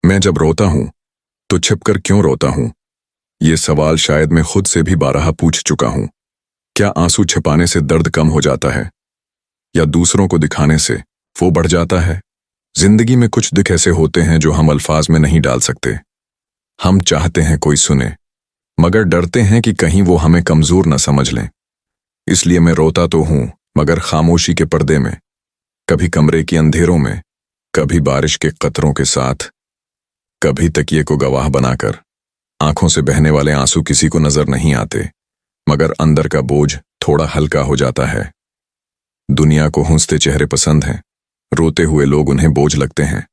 मैं जब रोता हूं तो छिपकर क्यों रोता हूं? ये सवाल शायद मैं खुद से भी बारहा पूछ चुका हूं। क्या आंसू छिपाने से दर्द कम हो जाता है या दूसरों को दिखाने से वो बढ़ जाता है? जिंदगी में कुछ दुख ऐसे होते हैं जो हम अल्फाज में नहीं डाल सकते। हम चाहते हैं कोई सुने, मगर डरते हैं कि कहीं वो हमें कमजोर न समझ लें। इसलिए मैं रोता तो हूं, मगर खामोशी के पर्दे में, कभी कमरे के अंधेरों में, कभी बारिश के कतरों के साथ, कभी तकिए को गवाह बनाकर। आंखों से बहने वाले आंसू किसी को नजर नहीं आते, मगर अंदर का बोझ थोड़ा हल्का हो जाता है। दुनिया को हंसते चेहरे पसंद हैं, रोते हुए लोग उन्हें बोझ लगते हैं।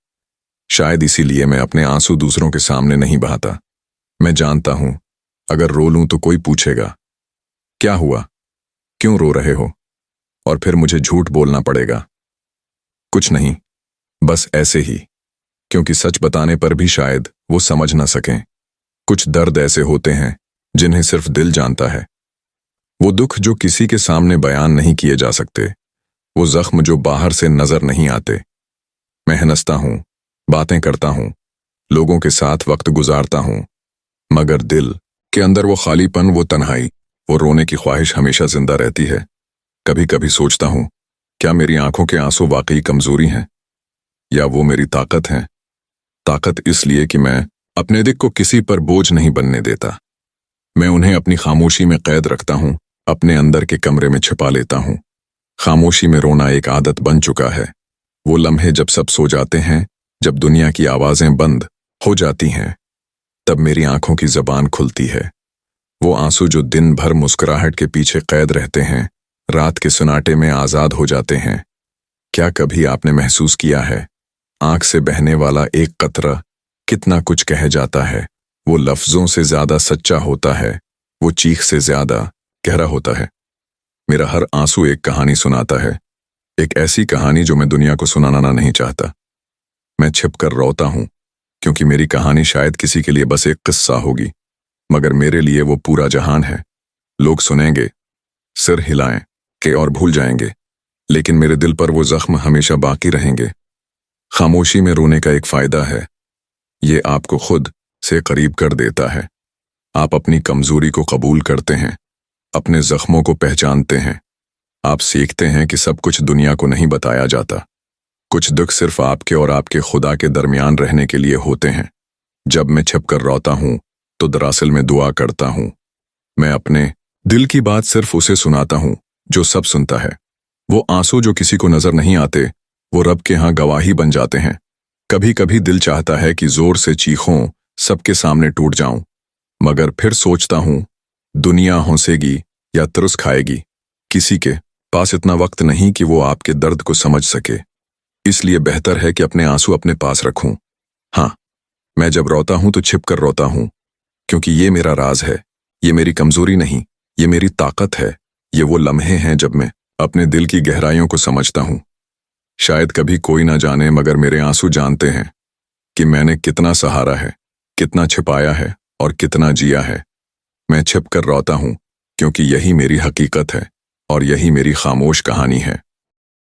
शायद इसीलिए मैं अपने आंसू दूसरों के सामने नहीं बहाता। मैं जानता हूं, अगर रो लूं तो कोई पूछेगा, क्या हुआ, क्यों रो रहे हो? और फिर मुझे झूठ बोलना पड़ेगा, कुछ नहीं, बस ऐसे ही। क्योंकि सच बताने पर भी शायद वो समझ ना सकें। कुछ दर्द ऐसे होते हैं जिन्हें सिर्फ दिल जानता है। वो दुख जो किसी के सामने बयान नहीं किए जा सकते, वो जख्म जो बाहर से नजर नहीं आते। मैं हंसता हूं, बातें करता हूं, लोगों के साथ वक्त गुजारता हूं, मगर दिल के अंदर वो खालीपन, वो तन्हाई, वो रोने की ख्वाहिश हमेशा जिंदा रहती है। कभी कभी सोचता हूं, क्या मेरी आंखों के आंसू वाकई कमजोरी हैं या वो मेरी ताकत है? ताकत इसलिए कि मैं अपने दिल को किसी पर बोझ नहीं बनने देता। मैं उन्हें अपनी खामोशी में कैद रखता हूं, अपने अंदर के कमरे में छिपा लेता हूं। खामोशी में रोना एक आदत बन चुका है। वो लम्हे जब सब सो जाते हैं, जब दुनिया की आवाजें बंद हो जाती हैं, तब मेरी आंखों की जबान खुलती है। वो आंसू जो दिन भर मुस्कुराहट के पीछे कैद रहते हैं, रात के सुनाटे में आजाद हो जाते हैं। क्या कभी आपने महसूस किया है, आंख से बहने वाला एक कतरा कितना कुछ कह जाता है? वो लफ्जों से ज्यादा सच्चा होता है, वो चीख से ज्यादा गहरा होता है। मेरा हर आंसू एक कहानी सुनाता है, एक ऐसी कहानी जो मैं दुनिया को सुनाना नहीं चाहता। मैं छिपकर रोता हूं क्योंकि मेरी कहानी शायद किसी के लिए बस एक किस्सा होगी, मगर मेरे लिए वो पूरा जहान है। लोग सुनेंगे, सिर हिलाएं के और भूल जाएंगे, लेकिन मेरे दिल पर वो जख्म हमेशा बाकी रहेंगे। खामोशी में रोने का एक फायदा है, ये आपको खुद से करीब कर देता है। आप अपनी कमजोरी को कबूल करते हैं, अपने जख्मों को पहचानते हैं। आप सीखते हैं कि सब कुछ दुनिया को नहीं बताया जाता। कुछ दुख सिर्फ आपके और आपके खुदा के दरमियान रहने के लिए होते हैं। जब मैं छिपकर रोता हूं तो दरअसल में दुआ करता हूं। मैं अपने दिल की बात सिर्फ उसे सुनाता हूं जो सब सुनता है। वो आंसू जो किसी को नजर नहीं आते, वो रब के यहां गवाही बन जाते हैं। कभी कभी दिल चाहता है कि जोर से चीखूं, सबके सामने टूट जाऊं, मगर फिर सोचता हूं, दुनिया हंसेगी या तरस खाएगी। किसी के पास इतना वक्त नहीं कि वो आपके दर्द को समझ सके। इसलिए बेहतर है कि अपने आंसू अपने पास रखूं। हाँ, मैं जब रोता हूं तो छिपकर रोता हूं, क्योंकि ये मेरा राज है। ये मेरी कमजोरी नहीं, ये मेरी ताकत है। ये वो लम्हे हैं जब मैं अपने दिल की गहराइयों को समझता हूं। शायद कभी कोई ना जाने, मगर मेरे आंसू जानते हैं कि मैंने कितना सहारा है, कितना छिपाया है और कितना जिया है। मैं छिपकर रोता हूं क्योंकि यही मेरी हकीकत है और यही मेरी खामोश कहानी है।